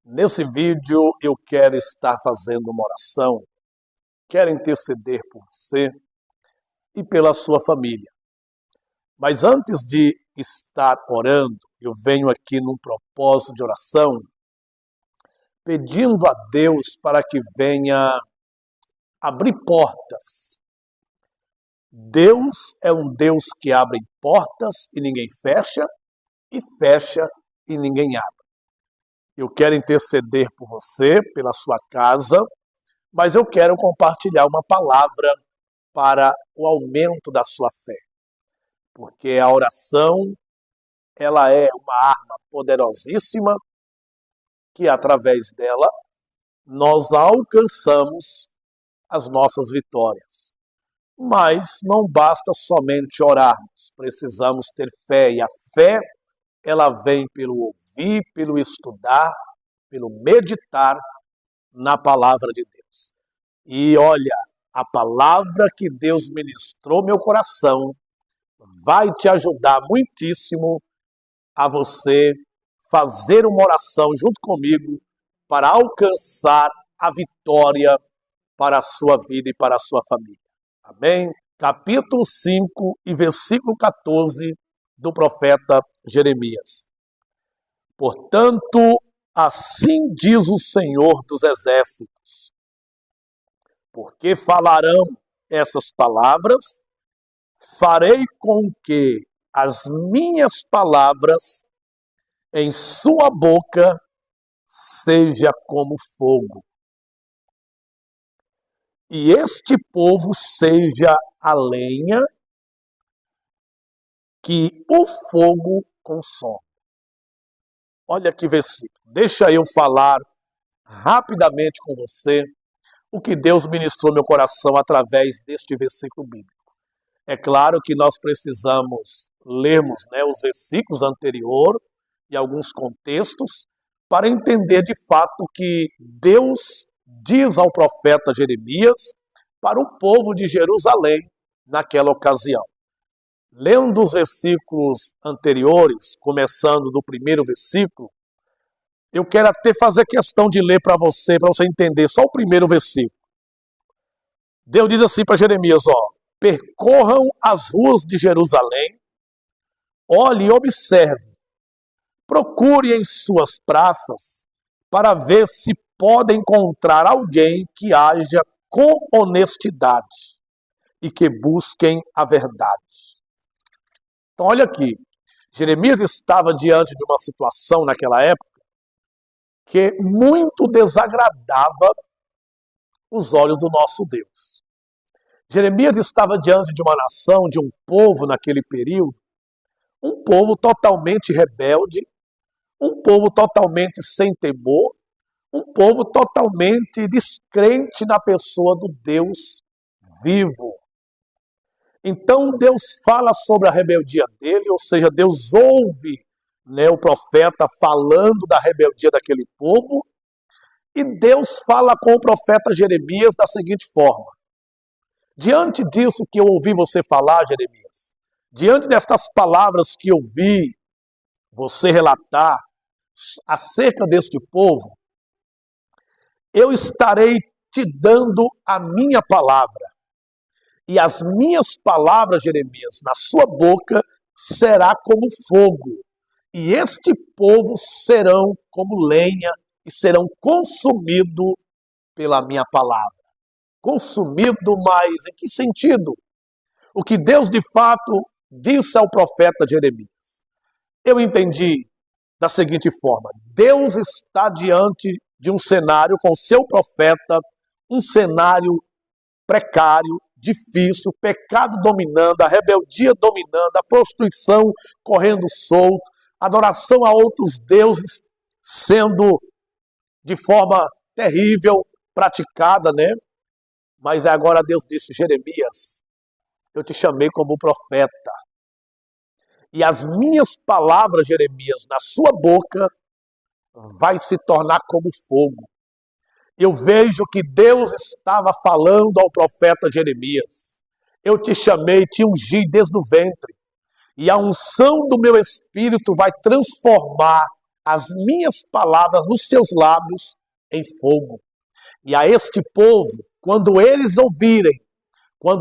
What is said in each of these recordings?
Nesse vídeo eu quero estar fazendo uma oração, quero interceder por você e pela sua família. Mas antes de estar orando, eu venho aqui num propósito de oração, pedindo a Deus para que venha abrir portas. Deus é um Deus que abre portas e ninguém fecha, e fecha e ninguém abre. Eu quero interceder por você, pela sua casa, mas eu quero compartilhar uma palavra para o aumento da sua fé. Porque a oração, ela é uma arma poderosíssima que através dela nós alcançamos as nossas vitórias. Mas não basta somente orarmos, precisamos ter fé, e a fé ela vem pelo ouvir, pelo estudar, pelo meditar na palavra de Deus. E olha, a palavra que Deus ministrou meu coração vai te ajudar muitíssimo a você fazer uma oração junto comigo para alcançar a vitória para a sua vida e para a sua família. Amém? Capítulo 5 e versículo 14 do profeta Jeremias. Portanto, assim diz o Senhor dos Exércitos, porque falarão essas palavras, farei com que as minhas palavras em sua boca seja como fogo, e este povo seja a lenha que o fogo consome. Olha que versículo. Deixa eu falar rapidamente com você o que Deus ministrou no meu coração através deste versículo bíblico. É claro que nós precisamos lermos os versículos anteriores e alguns contextos para entender de fato o que Deus diz ao profeta Jeremias para o povo de Jerusalém naquela ocasião. Lendo os versículos anteriores, começando do primeiro versículo, eu quero até fazer questão de ler para você entender só o primeiro versículo. Deus diz assim para Jeremias, percorram as ruas de Jerusalém, olhe e observe, procure em suas praças para ver se pode encontrar alguém que haja com honestidade e que busquem a verdade. Então olha aqui, Jeremias estava diante de uma situação naquela época que muito desagradava os olhos do nosso Deus. Jeremias estava diante de uma nação, de um povo naquele período, um povo totalmente rebelde, um povo totalmente sem temor, um povo totalmente descrente na pessoa do Deus vivo. Então Deus fala sobre a rebeldia dele, ou seja, Deus ouve o profeta falando da rebeldia daquele povo, e Deus fala com o profeta Jeremias da seguinte forma: diante disso que eu ouvi você falar, Jeremias, diante destas palavras que eu vi você relatar acerca deste povo, eu estarei te dando a minha palavra. E as minhas palavras, Jeremias, na sua boca será como fogo. E este povo serão como lenha e serão consumidos pela minha palavra. Consumido, mas em que sentido? O que Deus de fato disse ao profeta Jeremias. Eu entendi da seguinte forma: Deus está diante de um cenário com seu profeta, um cenário precário, difícil, o pecado dominando, a rebeldia dominando, a prostituição correndo solto, adoração a outros deuses sendo de forma terrível praticada, Mas agora Deus disse: Jeremias, eu te chamei como profeta, e as minhas palavras, Jeremias, na sua boca vai se tornar como fogo. Eu vejo que Deus estava falando ao profeta Jeremias. Eu te chamei, te ungi desde o ventre. E a unção do meu espírito vai transformar as minhas palavras nos seus lábios em fogo. E a este povo, quando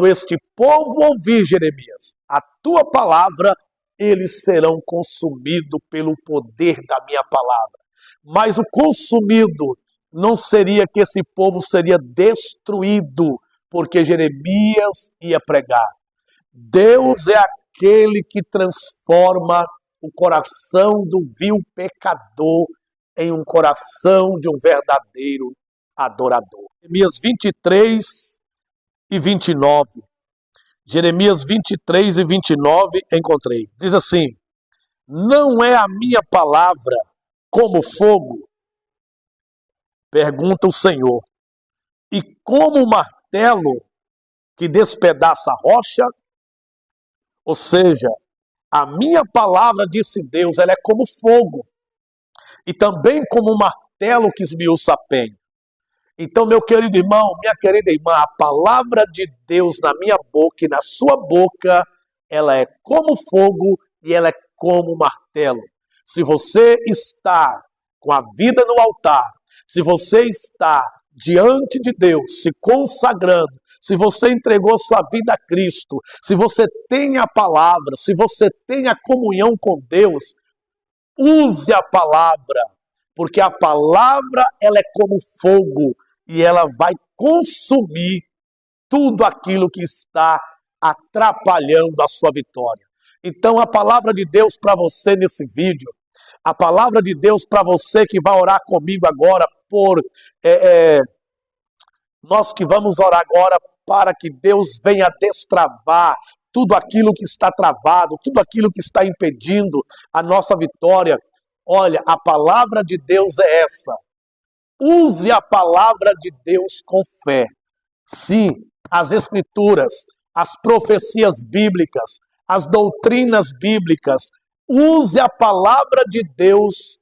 este povo ouvir, Jeremias, a tua palavra, eles serão consumidos pelo poder da minha palavra. Mas o consumido não seria que esse povo seria destruído, porque Jeremias ia pregar. Deus é aquele que transforma o coração do vil pecador em um coração de um verdadeiro adorador. Jeremias 23 e 29. Jeremias 23 e 29, encontrei. Diz assim: não é a minha palavra como fogo? Pergunta o Senhor. E como o martelo que despedaça a rocha? Ou seja, a minha palavra, disse Deus, ela é como fogo. E também como um martelo que esmiuça a penha. Então, meu querido irmão, minha querida irmã, a palavra de Deus na minha boca e na sua boca, ela é como fogo e ela é como martelo. Se você está com a vida no altar, se você está diante de Deus, se consagrando, se você entregou sua vida a Cristo, se você tem a palavra, se você tem a comunhão com Deus, use a palavra, porque a palavra ela é como fogo e ela vai consumir tudo aquilo que está atrapalhando a sua vitória. Então a palavra de Deus para você nesse vídeo, a palavra de Deus para você que vai orar comigo agora, nós que vamos orar agora para que Deus venha destravar tudo aquilo que está travado, tudo aquilo que está impedindo a nossa vitória. Olha, a palavra de Deus é essa. Use a palavra de Deus com fé. Sim, as escrituras, as profecias bíblicas, as doutrinas bíblicas, use a palavra de Deus,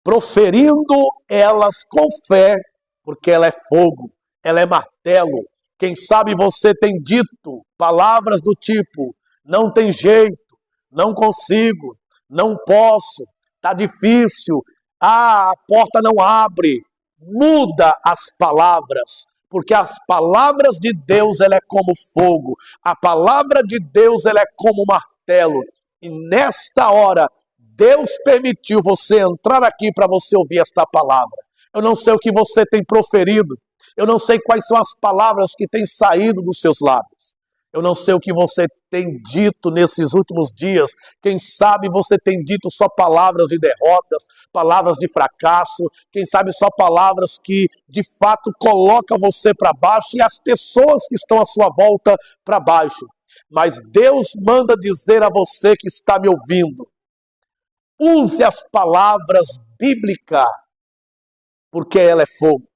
proferindo elas com fé, porque ela é fogo, ela é martelo. Quem sabe você tem dito palavras do tipo: não tem jeito, não consigo, não posso, está difícil, a porta não abre. Muda as palavras, porque as palavras de Deus ela é como fogo, a palavra de Deus ela é como martelo. E nesta hora, Deus permitiu você entrar aqui para você ouvir esta palavra. Eu não sei o que você tem proferido, eu não sei quais são as palavras que têm saído dos seus lábios. Eu não sei o que você tem dito nesses últimos dias. Quem sabe você tem dito só palavras de derrotas, palavras de fracasso. Quem sabe só palavras que de fato colocam você para baixo e as pessoas que estão à sua volta para baixo. Mas Deus manda dizer a você que está me ouvindo: use as palavras bíblicas, porque ela é fogo,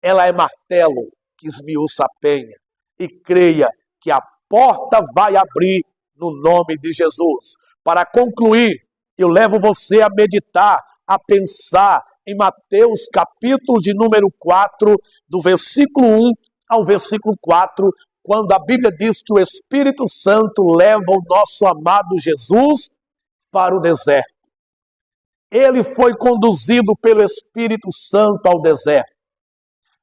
ela é martelo que esmiuça a penha. E creia que a porta vai abrir no nome de Jesus. Para concluir, eu levo você a meditar, a pensar em Mateus capítulo de número 4, do versículo 1 ao versículo 4, quando a Bíblia diz que o Espírito Santo leva o nosso amado Jesus para o deserto. Ele foi conduzido pelo Espírito Santo ao deserto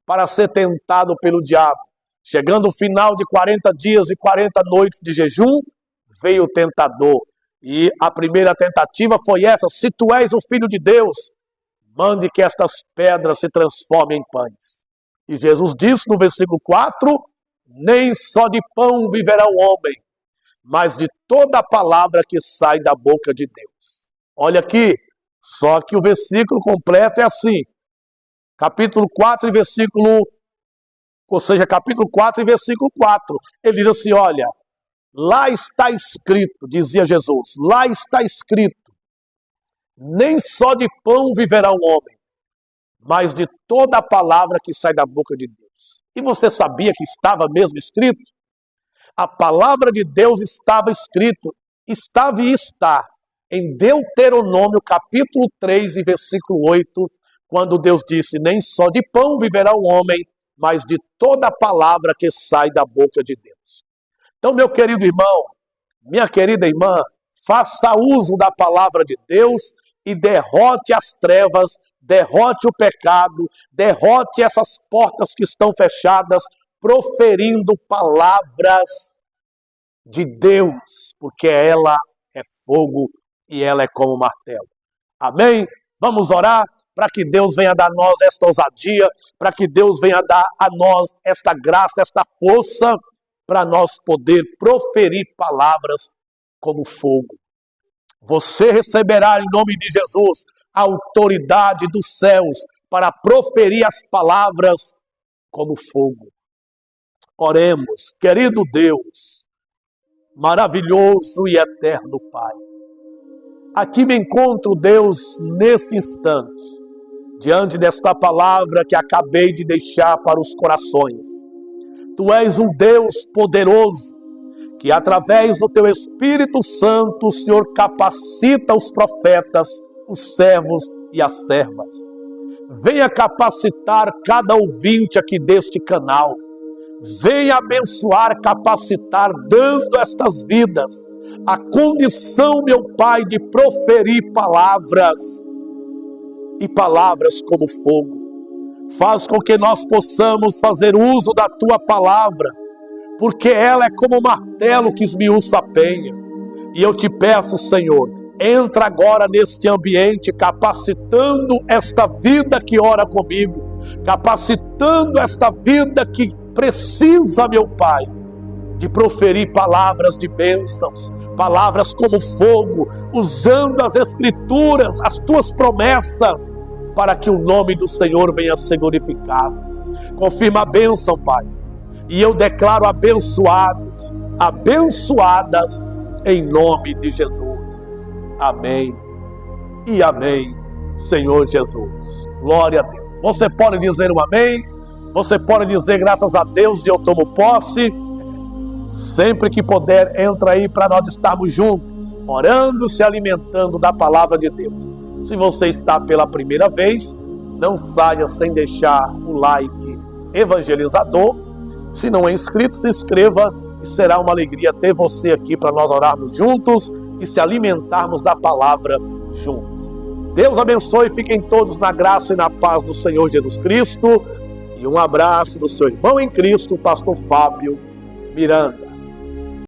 para ser tentado pelo diabo. Chegando o final de 40 dias e 40 noites de jejum, veio o tentador. E a primeira tentativa foi essa: se tu és o Filho de Deus, mande que estas pedras se transformem em pães. E Jesus disse no versículo 4, nem só de pão viverá o homem, mas de toda a palavra que sai da boca de Deus. Olha aqui, só que o versículo completo é assim, capítulo 4 e versículo, ou seja, capítulo 4 e versículo 4, ele diz assim: olha, lá está escrito, dizia Jesus, lá está escrito, nem só de pão viverá o homem, mas de toda a palavra que sai da boca de Deus. E você sabia que estava mesmo escrito? A palavra de Deus estava escrito, estava e está, em Deuteronômio capítulo 3 e versículo 8, quando Deus disse: nem só de pão viverá o homem, mas de toda a palavra que sai da boca de Deus. Então, meu querido irmão, minha querida irmã, faça uso da palavra de Deus e derrote as trevas, derrote o pecado, derrote essas portas que estão fechadas, proferindo palavras de Deus, porque ela é fogo e ela é como martelo. Amém? Vamos orar para que Deus venha dar a nós esta ousadia, para que Deus venha dar a nós esta graça, esta força, para nós poder proferir palavras como fogo. Você receberá em nome de Jesus a autoridade dos céus para proferir as palavras como fogo. Oremos, querido Deus, maravilhoso e eterno Pai. Aqui me encontro, Deus, neste instante, diante desta palavra que acabei de deixar para os corações. Tu és um Deus poderoso, que através do Teu Espírito Santo, o Senhor capacita os profetas, os servos e as servas. Venha capacitar cada ouvinte aqui deste canal. Venha abençoar, capacitar, dando estas vidas a condição, meu Pai, de proferir palavras, e palavras como fogo. Faz com que nós possamos fazer uso da Tua palavra, porque ela é como um martelo que esmiuça a penha. E eu te peço, Senhor, entra agora neste ambiente, capacitando esta vida que ora comigo, capacitando esta vida que precisa, meu Pai, de proferir palavras de bênçãos, palavras como fogo, usando as Escrituras, as Tuas promessas, para que o nome do Senhor venha a ser glorificado. Confirma a bênção, Pai, e eu declaro abençoados, abençoadas, em nome de Jesus. Amém e amém, Senhor Jesus. Glória a Deus. Você pode dizer um amém? Você pode dizer graças a Deus e eu tomo posse? Sempre que puder, entra aí para nós estarmos juntos, orando, se alimentando da palavra de Deus. Se você está pela primeira vez, não saia sem deixar o like evangelizador. Se não é inscrito, se inscreva e será uma alegria ter você aqui para nós orarmos juntos e se alimentarmos da palavra juntos. Deus abençoe, fiquem todos na graça e na paz do Senhor Jesus Cristo. E um abraço do seu irmão em Cristo, pastor Fábio Miranda.